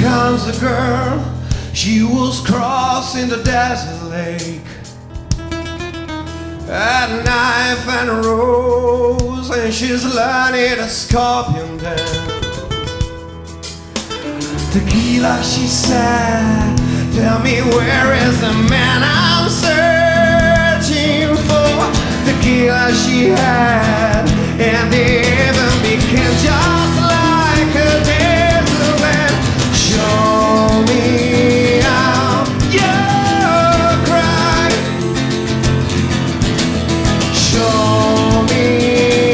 comes the girl, she was crossing the desert lake. A knife and a rose, and she's learning a scorpion dance. Tequila, she said, tell me where is the man I'm searching for. Tequila she had, and the even became just like a desert land. Show me how you cry. Show me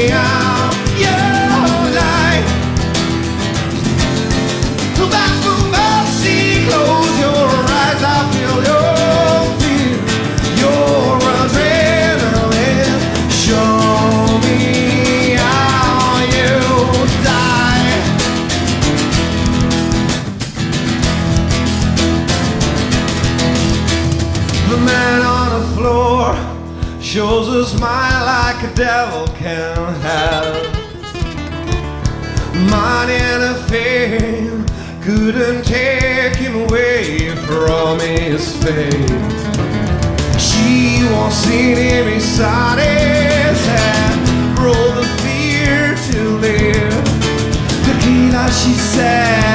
how you die. Back for mercy, close your eyes. I feel your fear, your adrenaline. Show me how you die. The man on the floor shows a smile like a devil can have. Money and fame couldn't take him away from his fate. She won't see him beside his head, brought the fear to live. Tequila, she said.